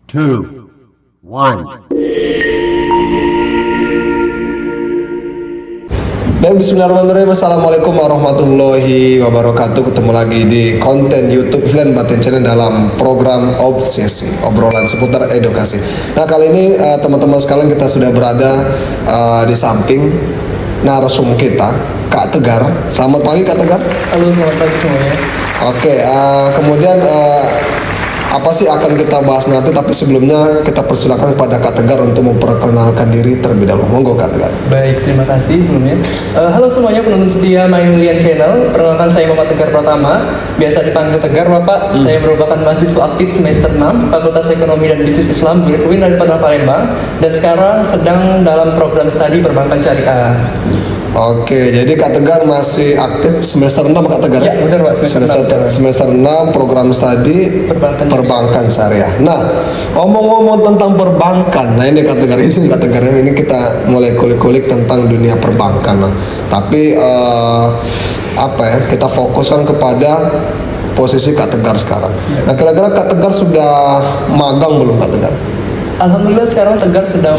two, one. Baik, bismillahirrahmanirrahim. Assalamualaikum warahmatullahi wabarakatuh. Ketemu lagi di konten YouTube Hilal Batin Channel dalam program Obsesi, obrolan seputar edukasi. Nah, kali ini teman-teman sekalian, kita sudah berada di samping narasumber kita, Kak Tegar. Selamat pagi, Kak Tegar. Halo, selamat pagi semuanya. Oke, kemudian apa sih akan kita bahas nanti, tapi sebelumnya kita persilakan kepada Kak Tegar untuk memperkenalkan diri terlebih dahulu. Monggo, Kak Tegar. Baik, terima kasih sebelumnya. Halo semuanya penonton setia My Million Channel. Perkenalkan, saya Muhammad Tegar Pratama, biasa dipanggil Tegar Bapak. Saya merupakan mahasiswa aktif semester 6 Fakultas Ekonomi dan Bisnis Islam UIN dari Palembang, dan sekarang sedang dalam program studi perbankan syariah. Oke, jadi Kak Tegar masih aktif semester 6, Kak Tegar? Ya, benar Pak, semester 6 program studi perbankan syariah. Nah, ngomong-ngomong tentang perbankan, nah ini Kak Tegar, ini kita mulai kulik-kulik tentang dunia perbankan. Nah, tapi kita fokuskan kepada posisi Kak Tegar sekarang. Nah, kira-kira Kak Tegar sudah magang belum, Kak Tegar? Alhamdulillah sekarang Tegar sedang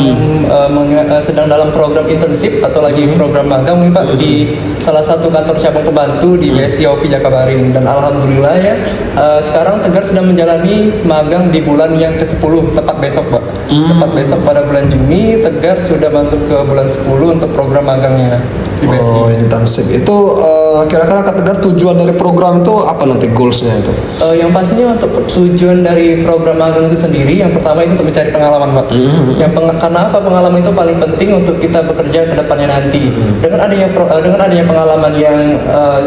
sedang dalam program internship atau lagi program magang nih Pak, di salah satu kantor cabang pembantu di BSI OP Jakabaring. Dan alhamdulillah ya, sekarang Tegar sedang menjalani magang di bulan yang ke-10, tepat besok Pak. Tepat besok pada bulan Juni, Tegar sudah masuk ke bulan 10 untuk program magangnya di BSI. Oh, internship itu kira-kira Kak Tegar tujuan dari program itu apa, nanti goalsnya itu? Yang pastinya untuk tujuan dari program magang itu sendiri, yang pertama itu untuk mencari pengalaman Pak. Karena apa, pengalaman itu paling penting untuk kita bekerja ke depannya nanti. Dengan adanya pengalaman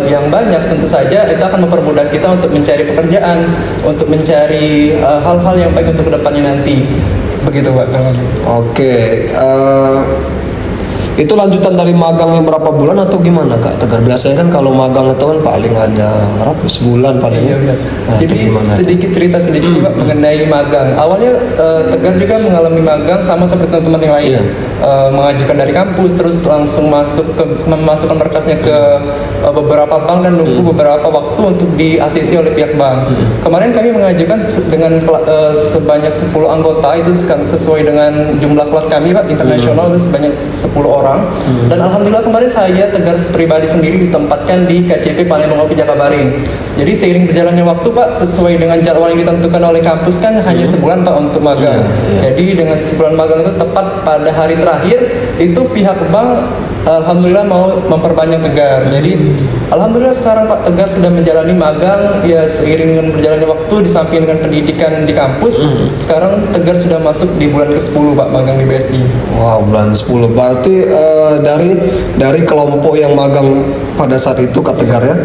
yang banyak, tentu saja itu akan mempermudah kita untuk mencari pekerjaan, untuk mencari hal-hal yang baik untuk ke depannya nanti. Begitu Pak. Oke, itu lanjutan dari magang yang berapa bulan atau gimana, Kak Tegar? Biasanya kan kalau magang itu kan paling hanya berapa, sebulan paling. Iya, nah, jadi sedikit cerita Pak mengenai magang. Awalnya Tegar juga mengalami magang sama seperti teman-teman yang lain. Mengajukan dari kampus, terus langsung memasukkan berkasnya ke beberapa bank dan nunggu beberapa waktu untuk di ACC oleh pihak bank. Kemarin kami mengajukan dengan sebanyak 10 anggota, itu sesuai dengan jumlah kelas kami Pak, internasional, itu sebanyak 10 orang. Dan alhamdulillah kemarin saya Tegar pribadi sendiri ditempatkan di KCP Palembang OP Jakabaring. Jadi seiring berjalannya waktu Pak, sesuai dengan jadwal yang ditentukan oleh kampus kan hanya sebulan Pak untuk magang. Jadi dengan sebulan magang itu tepat pada hari terakhir itu pihak bank alhamdulillah mau memperbanyak Tegar. Jadi alhamdulillah sekarang Pak Tegar sudah menjalani magang ya, seiring dengan berjalannya waktu disamping dengan pendidikan di kampus. Sekarang Tegar sudah masuk di bulan ke-10 Pak magang di BSI. Wow, bulan 10. Berarti dari kelompok yang magang pada saat itu, Kak Tegar ya,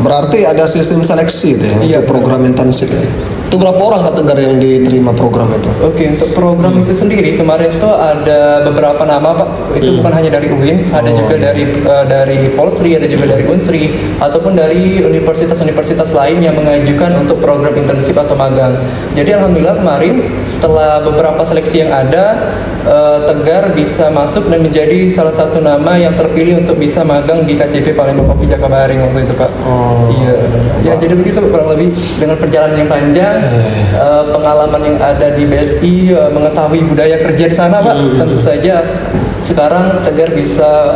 berarti ada sistem seleksi itu ya, untuk program internship ya. Itu berapa orang Kak Tegar yang diterima program itu? Oke, untuk program itu sendiri kemarin itu ada beberapa nama Pak. Itu bukan hanya dari UIN, ada juga dari Polsri, ada juga dari Unsri, ataupun dari universitas-universitas lain yang mengajukan untuk program internship atau magang. Jadi alhamdulillah kemarin setelah beberapa seleksi yang ada, Tegar bisa masuk dan menjadi salah satu nama yang terpilih untuk bisa magang di KCP Palembang OP Jakabaring waktu itu Pak. Iya. Ya, jadi begitu kurang lebih dengan perjalanan yang panjang. Pengalaman yang ada di BSI, mengetahui budaya kerja di sana Pak. Tentu saja sekarang Tegar bisa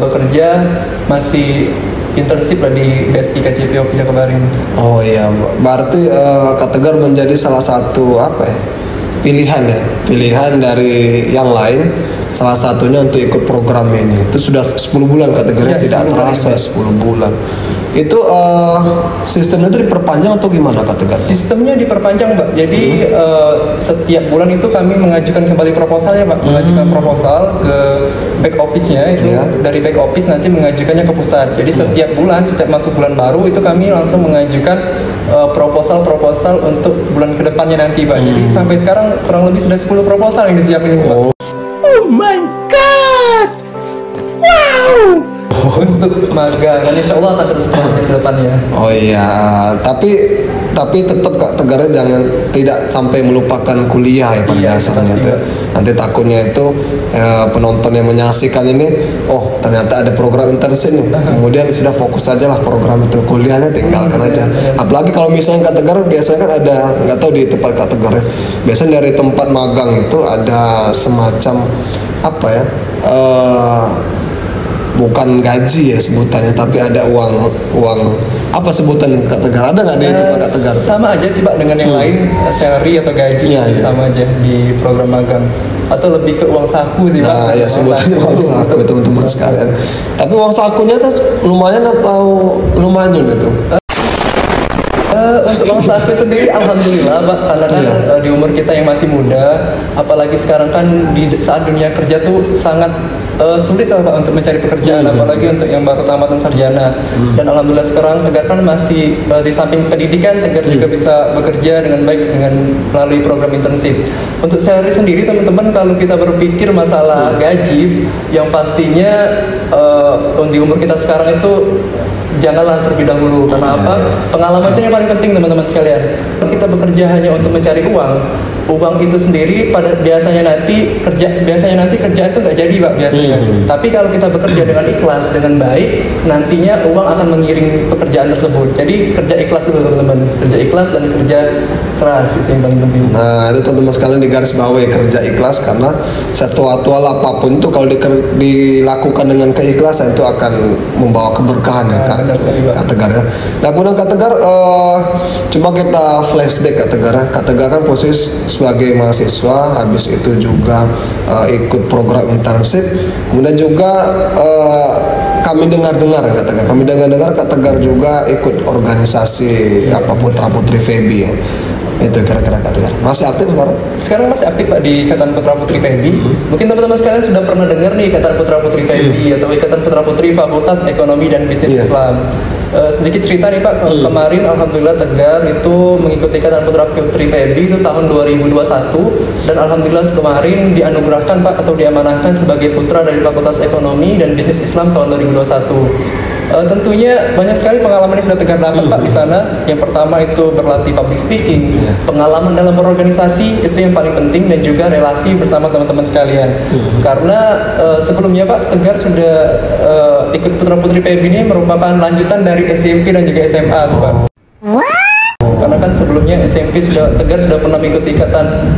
bekerja, masih internship lah di BSI KCP OP Jakabaring. Oh iya, berarti Kak Tegar menjadi salah satu pilihan dari yang lain, salah satunya untuk ikut program ini. Itu sudah 10 bulan Kak Tegar, tidak terasa 10 bulan. Itu sistemnya itu diperpanjang atau gimana Kak Tegar? Sistemnya diperpanjang Pak. Jadi setiap bulan itu kami mengajukan kembali proposal ya Pak. Mengajukan proposal ke back office-nya itu. Dari back office nanti mengajukannya ke pusat. Jadi setiap bulan, setiap masuk bulan baru itu kami langsung mengajukan proposal untuk bulan kedepannya nanti Pak. Jadi sampai sekarang kurang lebih sudah 10 proposal yang disiapin Pak. Oh my god, wow. Untuk magang, dan insya Allah akan terus berlanjut ke depannya. Oh iya, tapi tapi tetap Kak Tegarnya jangan tidak sampai melupakan kuliah ya pada Iya, dasarnya pasti, tuh. Nanti takutnya itu penonton yang menyaksikan ini, oh ternyata ada program internship nih, kemudian sudah fokus aja lah program itu, kuliahnya tinggalkan aja. Apalagi kalau misalnya Kak Tegar biasanya kan ada, nggak tahu di tempat Kak Tegar ya, biasanya dari tempat magang itu ada semacam apa ya, bukan gaji ya sebutannya, tapi ada uang apa sebutan Kak Tegar, ada nggak di tempat Kak Tegar? Sama aja sih Pak dengan yang lain, salary atau gaji Iya, iya. sama aja di program magang, atau lebih ke uang saku sih Pak. Nah ya sebutannya uang saku teman-teman sekalian. Tapi uang sakunya tuh lumayan atau lumayan itu? Untuk uang saku sendiri alhamdulillah Pak, karena kan Iya. di umur kita yang masih muda, apalagi sekarang kan di saat dunia kerja tuh sangat sulit lah Pak untuk mencari pekerjaan, apalagi untuk yang baru tamat dan sarjana. Dan alhamdulillah sekarang Tegar kan masih di samping pendidikan, Tegar juga bisa bekerja dengan baik dengan melalui program internship. Untuk salary sendiri teman-teman, kalau kita berpikir masalah gaji, yang pastinya di umur kita sekarang itu janganlah terlebih dahulu. Karena apa? Pengalaman itu yang paling penting teman-teman sekalian. Kalau kita bekerja hanya untuk mencari uang itu sendiri biasanya nanti kerjaan itu nggak jadi Pak biasanya. Tapi kalau kita bekerja dengan ikhlas, dengan baik, nantinya uang akan mengiring pekerjaan tersebut. Jadi kerja ikhlas dulu teman-teman, kerja ikhlas dan kerja keras itu yang paling penting. Nah itu teman-teman sekalian di garis bawah ya, kerja ikhlas, karena sesuatu apapun itu kalau dilakukan dengan keikhlasan itu akan membawa keberkahan ya Kak. Benar sekali, Pak. Kak Tegar ya. Nah kemudian Kak Tegar, coba kita flashback Kak Tegar ya. Kak Tegar kan posisi sebagai mahasiswa, habis itu juga ikut program internship, kemudian juga kami dengar-dengar Kak Tegar, Kak Tegar juga ikut organisasi apa Putra Putri Febi ya. Itu kira-kira Kak Tegar masih aktif sekarang? Sekarang masih aktif Pak di Ikatan Putra Putri Febi. Mungkin teman-teman sekalian sudah pernah dengar nih Ikatan Putra Putri Febi atau Ikatan Putra Putri Fakultas Ekonomi dan Bisnis Iya. Islam. Sedikit cerita nih Pak, kemarin alhamdulillah Tegar itu mengikuti Ikatan Putra Putri Febi itu tahun 2021, dan alhamdulillah kemarin dianugerahkan Pak atau diamanahkan sebagai putra dari Fakultas Ekonomi dan Bisnis Islam tahun 2021. Tentunya banyak sekali pengalaman yang sudah Tegar dapat Pak di sana. Yang pertama itu berlatih public speaking, pengalaman dalam berorganisasi itu yang paling penting, dan juga relasi bersama teman-teman sekalian. Karena sebelumnya Pak Tegar sudah ikut Putra Putri PB ini merupakan lanjutan dari SMP dan juga SMA tuh Pak. Karena kan sebelumnya Tegar sudah pernah mengikuti ikatan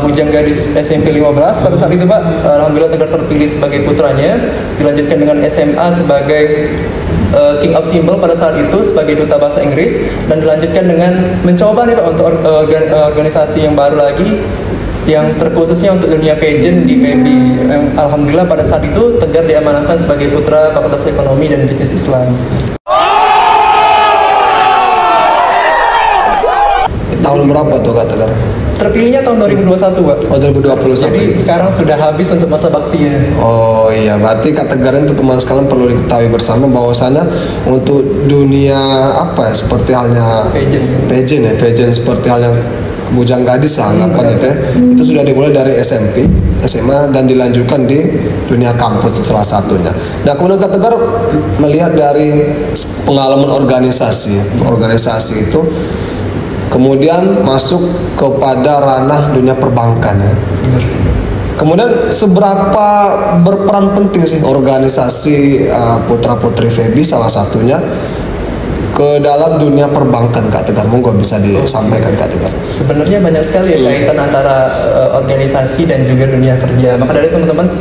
Bujang Gadis SMP 15 pada saat itu Pak. Alhamdulillah Tegar terpilih sebagai putranya, dilanjutkan dengan SMA sebagai King of Symbol pada saat itu sebagai duta bahasa Inggris, dan dilanjutkan dengan mencoba nih Pak untuk organisasi yang baru lagi yang terkhususnya untuk dunia pageant di PB. Alhamdulillah pada saat itu Tegar diamanahkan sebagai putra Fakultas Ekonomi dan Bisnis Islam. Tahun berapa tuh Kak Tegar? Terpilihnya tahun 2021 Pak. Oh 2021. Jadi sekarang sudah habis untuk masa baktinya. Oh iya, berarti Kak Tegar itu teman sekalian perlu diketahui bersama bahwasanya untuk dunia apa ya, seperti halnya pageant seperti halnya Bujang Gadis lah anggapan itu ya, itu sudah dimulai dari SMP, SMA, dan dilanjutkan di dunia kampus itu salah satunya. Nah kemudian Kak Tegar melihat dari pengalaman organisasi itu, kemudian masuk kepada ranah dunia perbankan ya. Kemudian seberapa berperan penting sih organisasi Putra Putri Febi salah satunya ke dalam dunia perbankan Kak Tegar? Monggo bisa disampaikan Kak Tegar. Sebenarnya banyak sekali ya kaitan antara organisasi dan juga dunia kerja. Maka dari teman-teman,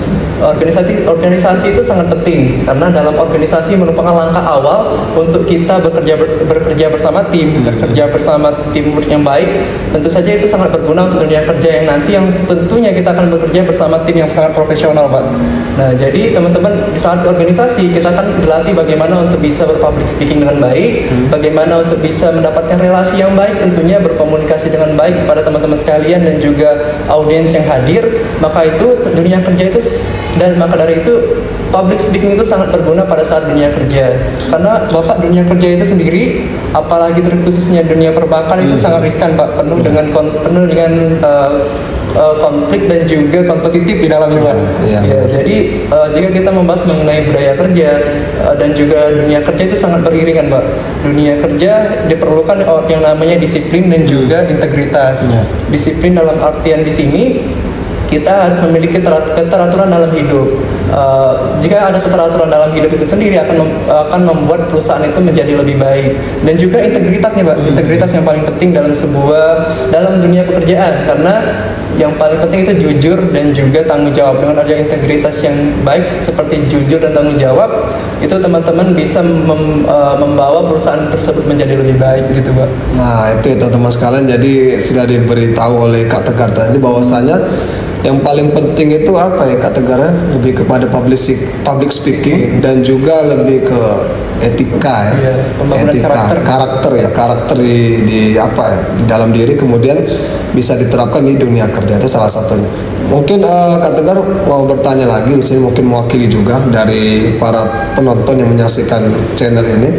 organisasi itu sangat penting, karena dalam organisasi merupakan langkah awal untuk kita bekerja bersama tim, bekerja bersama tim yang baik. Tentu saja itu sangat berguna untuk dunia kerja yang nanti yang tentunya kita akan bekerja bersama tim yang sangat profesional Pak. Nah jadi teman-teman di saat organisasi kita akan dilatih bagaimana untuk bisa berpublic speaking dengan baik, bagaimana untuk bisa mendapatkan relasi yang baik, tentunya berkomunikasi dengan baik kepada teman-teman sekalian dan juga audiens yang hadir. Maka itu dunia kerja itu, dan maka dari itu public speaking itu sangat berguna pada saat dunia kerja. Karena Bapak dunia kerja itu sendiri, apalagi terkhususnya dunia perbankan itu sangat riskan Pak, penuh dengan konflik dan juga kompetitif di dalamnya Pak. Iya, Ya, benar. jadi jika kita membahas mengenai budaya kerja dan juga dunia kerja itu sangat beriringan Pak. Dunia kerja diperlukan yang namanya disiplin dan juga integritas. Iya. Disiplin dalam artian di sini kita harus memiliki keteraturan dalam hidup. Jika ada keteraturan dalam hidup itu sendiri akan membuat perusahaan itu menjadi lebih baik. Dan juga integritas nih Pak, integritas yang paling penting dalam dunia pekerjaan, karena yang paling penting itu jujur dan juga tanggung jawab. Dengan ada integritas yang baik seperti jujur dan tanggung jawab, itu teman-teman bisa membawa perusahaan tersebut menjadi lebih baik gitu Pak. Nah itu ya teman-teman sekalian, jadi sudah diberitahu oleh Kak Tegar tadi bahwasanya yang paling penting itu apa ya Kak Tegar, lebih kepada public speaking dan juga lebih ke etika ya, Iya, pembangunan etika karakter di apa ya, di dalam diri, kemudian bisa diterapkan di dunia kerja, itu salah satunya. Mungkin Kak Tegar mau bertanya lagi di sini, mungkin mewakili juga dari para penonton yang menyaksikan channel ini.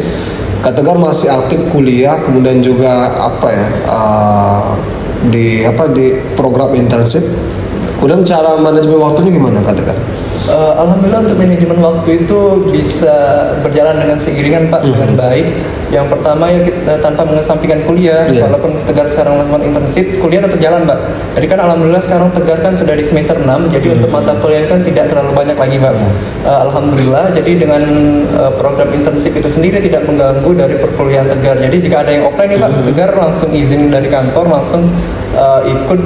Kak Tegar masih aktif kuliah, kemudian juga apa ya di program internship. Kemudian cara manajemen waktunya gimana Kak Tegar? Alhamdulillah untuk manajemen waktu itu bisa berjalan dengan seiringan Pak, dengan baik. Yang pertama ya kita tanpa mengesampingkan kuliah, walaupun Tegar sekarang melakukan internship, kuliah tetap jalan Pak. Jadi kan alhamdulillah sekarang Tegar kan sudah di semester 6, jadi untuk mata kuliah kan tidak terlalu banyak lagi Pak. Alhamdulillah, jadi dengan program internship itu sendiri tidak mengganggu dari perkuliahan Tegar. Jadi jika ada yang offline nih Pak, Tegar langsung izin dari kantor, langsung ikut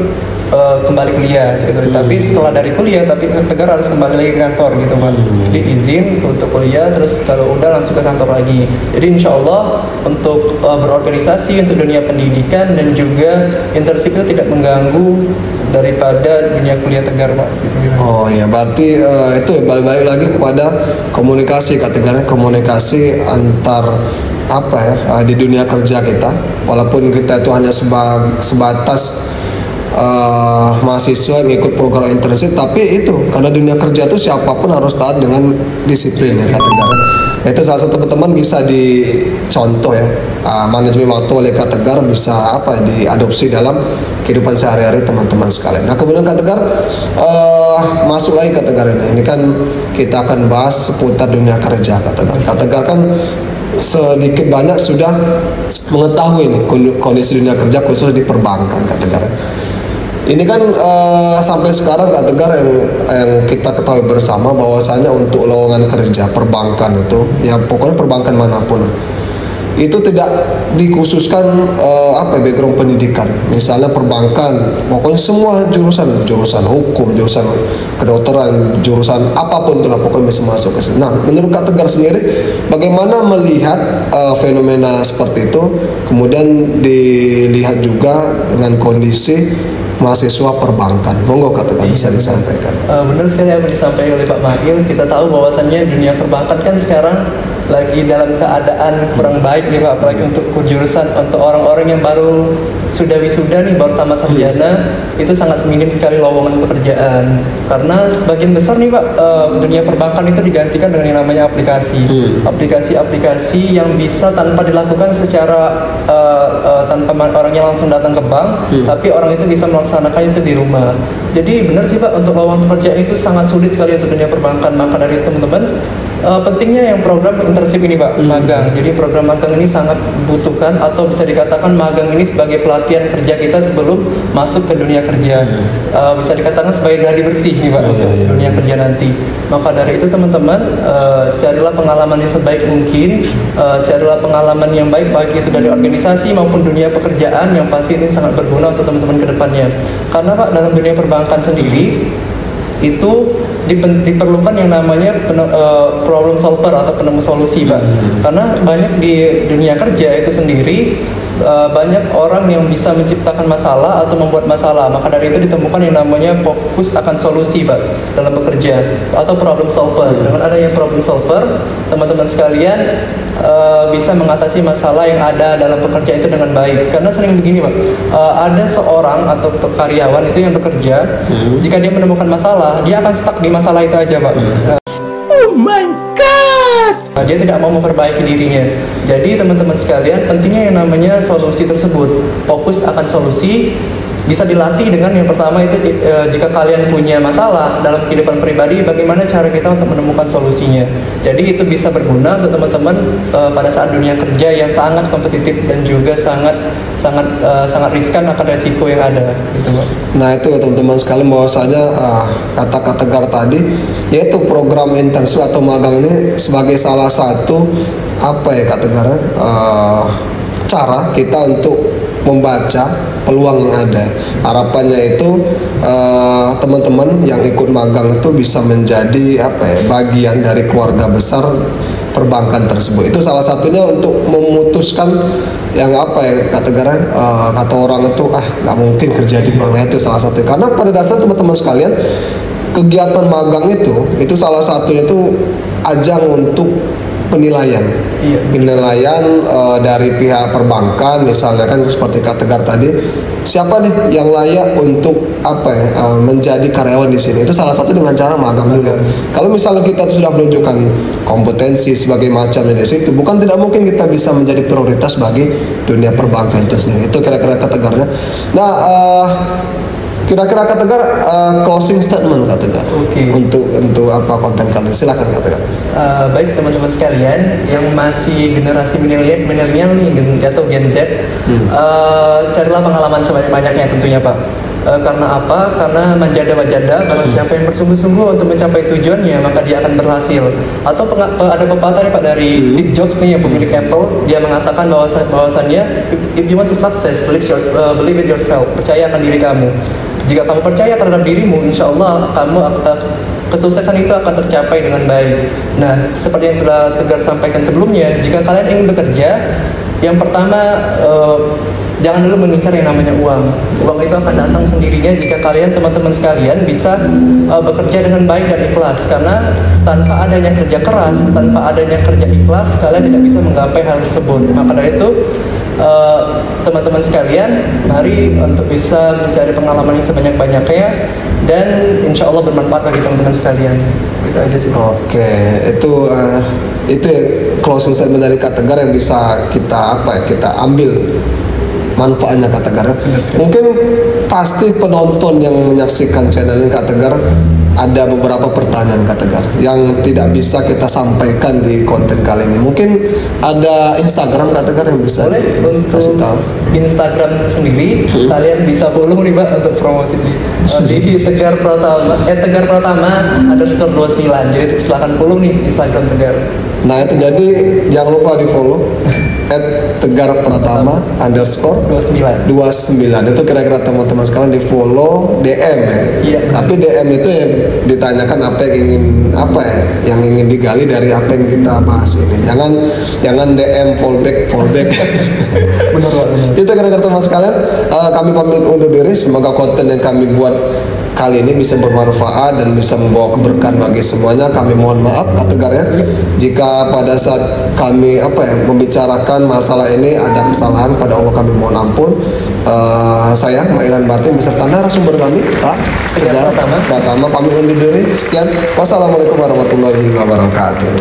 kembali kuliah gitu. Tapi setelah dari kuliah Tegar harus kembali lagi ke kantor gitu Pak. Jadi izin untuk kuliah, terus kalau udah langsung ke kantor lagi. Jadi insya Allah untuk berorganisasi untuk dunia pendidikan dan juga internship itu tidak mengganggu daripada dunia kuliah Tegar Pak gitu. Oh ya, berarti itu balik lagi kepada komunikasi Kak Tegar, komunikasi antar apa ya di dunia kerja kita, walaupun kita itu hanya sebatas mahasiswa yang ikut program internship, tapi itu karena dunia kerja itu siapapun harus taat dengan disiplin ya Kak Tegar. Itu salah satu teman-teman bisa dicontoh ya, manajemen waktu oleh Kak Tegar bisa apa diadopsi dalam kehidupan sehari-hari teman-teman sekalian. Nah kemudian Kak Tegar masuk lagi Kak Tegar ini kan kita akan bahas seputar dunia kerja Kak Tegar. Kak Tegar kan sedikit banyak sudah mengetahui nih kondisi dunia kerja khusus di perbankan Kak Tegar. Ini kan sampai sekarang Kak Tegar yang kita ketahui bersama bahwasanya untuk lowongan kerja perbankan itu ya pokoknya perbankan manapun itu tidak dikhususkan background pendidikan. Misalnya perbankan pokoknya semua jurusan hukum, jurusan kedokteran, jurusan apapun itulah pokoknya bisa masuk ke sini. Nah menurut Kak Tegar sendiri bagaimana melihat fenomena seperti itu, kemudian dilihat juga dengan kondisi mahasiswa perbankan. Monggo Kak Tegar bisa disampaikan. Benar sekali apa disampaikan oleh Pak Mahil. Kita tahu bahwasannya dunia perbankan kan sekarang lagi dalam keadaan kurang baik nih Pak, apalagi untuk jurusan untuk orang-orang yang baru sudah wisuda nih, baru tamat sarjana, itu sangat minim sekali lowongan pekerjaan. Karena sebagian besar nih Pak, dunia perbankan itu digantikan dengan yang namanya aplikasi yang bisa tanpa dilakukan secara tanpa orangnya langsung datang ke bank, tapi orang itu bisa melaksanakan itu di rumah. Jadi benar sih Pak, untuk lowongan pekerjaan itu sangat sulit sekali untuk dunia perbankan. Maka dari teman-teman pentingnya yang program internship ini Pak, magang. Jadi program magang ini sangat dibutuhkan, atau bisa dikatakan magang ini sebagai pelatihan kerja kita sebelum masuk ke dunia kerja. Bisa dikatakan sebagai gladi bersih nih Pak untuk dunia kerja nanti. Maka dari itu teman-teman carilah pengalaman yang sebaik mungkin, carilah pengalaman yang baik baik itu dari organisasi maupun dunia pekerjaan, yang pasti ini sangat berguna untuk teman-teman ke depannya. Karena Pak dalam dunia perbankan sendiri itu diperlukan yang namanya problem solver atau penemu solusi Pak. Karena banyak di dunia kerja itu sendiri banyak orang yang bisa menciptakan masalah atau membuat masalah. Maka dari itu ditemukan yang namanya fokus akan solusi Pak dalam bekerja, atau problem solver. Dengan adanya problem solver, teman-teman sekalian bisa mengatasi masalah yang ada dalam pekerjaan itu dengan baik. Karena sering begini Pak, ada seorang atau karyawan itu yang bekerja, jika dia menemukan masalah, dia akan stuck di masalah itu aja Pak. Oh my God! Dia tidak mau memperbaiki dirinya. Jadi teman-teman sekalian, pentingnya yang namanya solusi tersebut. Fokus akan solusi, bisa dilatih dengan yang pertama itu jika kalian punya masalah dalam kehidupan pribadi, bagaimana cara kita untuk menemukan solusinya. Jadi itu bisa berguna untuk teman-teman pada saat dunia kerja yang sangat kompetitif dan juga sangat riskan akan resiko yang ada gitu, Pak. Nah itu teman-teman sekalian, bahwasanya kata-kata Tegar tadi, yaitu program internship atau magang ini sebagai salah satu apa ya Kak Tegar, cara kita untuk membaca peluang yang ada. Harapannya itu teman-teman yang ikut magang itu bisa menjadi apa ya, bagian dari keluarga besar perbankan tersebut. Itu salah satunya untuk memutuskan yang apa ya kata kata orang itu nggak mungkin kerja di bank, itu salah satu. Karena pada dasar teman-teman sekalian, kegiatan magang itu salah satunya itu ajang untuk penilaian. Penilaian dari pihak perbankan, misalnya kan seperti Kak Tegar tadi, siapa nih yang layak untuk apa ya menjadi karyawan di sini. Itu salah satu dengan cara magang dulu. Kalau misalnya kita sudah menunjukkan kompetensi sebagai macam di situ, bukan tidak mungkin kita bisa menjadi prioritas bagi dunia perbankan itu sendiri. Itu kira-kira Kak Tegarnya. Nah, kira-kira Kak Tegar, closing statement Kak Tegar. Untuk apa konten kalian, silakan Kak Tegar. Baik teman-teman sekalian yang masih generasi milenial nih atau Gen Z, carilah pengalaman sebanyak-banyaknya tentunya Pak. Karena apa? Karena manjada wajada, karena siapa yang bersungguh-sungguh untuk mencapai tujuannya maka dia akan berhasil. Atau ada pepatah nih Pak dari Steve Jobs nih, yang pemilik Apple, dia mengatakan bahwasannya if you want to success, believe in yourself, percaya akan diri kamu. Jika kamu percaya terhadap dirimu, insya Allah kesuksesan itu akan tercapai dengan baik. Nah, seperti yang telah Tegar sampaikan sebelumnya, jika kalian ingin bekerja, yang pertama jangan dulu mengincar yang namanya uang. Uang itu akan datang sendirinya jika kalian, teman-teman sekalian, bisa bekerja dengan baik dan ikhlas. Karena tanpa adanya kerja keras, tanpa adanya kerja ikhlas, kalian tidak bisa menggapai hal tersebut. Maka dari itu, teman-teman sekalian, mari untuk bisa mencari pengalaman yang sebanyak-banyaknya dan insya Allah bermanfaat bagi teman-teman sekalian. Itu aja sih. Oke, itu ya closing statement dari Kak Tegar yang bisa kita ambil manfaatnya Kak Tegar. Mungkin pasti penonton yang menyaksikan channel ini Kak Tegar, ada beberapa pertanyaan Kak Tegar yang tidak bisa kita sampaikan di konten kali ini. Mungkin ada Instagram Kak Tegar yang bisa kasih tahu. Instagram sendiri kalian bisa follow nih Pak untuk promosi di Tegar Pratama _29. Jadi silahkan follow nih Instagram Tegar. Nah itu, jadi jangan lupa di follow @Tegar Pratama _29. Itu kira-kira teman-teman sekalian di follow, DM ya. Iya. Tapi DM itu ya ditanyakan apa yang ingin digali dari apa yang kita bahas ini. Jangan DM fallback. Benar. Itu kira-kira teman sekalian, kami pamit undur diri. Semoga konten yang kami buat kali ini bisa bermanfaat dan bisa membawa keberkahan bagi semuanya. Kami mohon maaf Kak Tegar ya, jika pada saat kami membicarakan masalah ini ada kesalahan, pada Allah kami mohon ampun. Saya Mailan Batin beserta narasumber kami Kak Tegar Pratama pamit undur diri. Sekian, wassalamualaikum warahmatullahi wabarakatuh.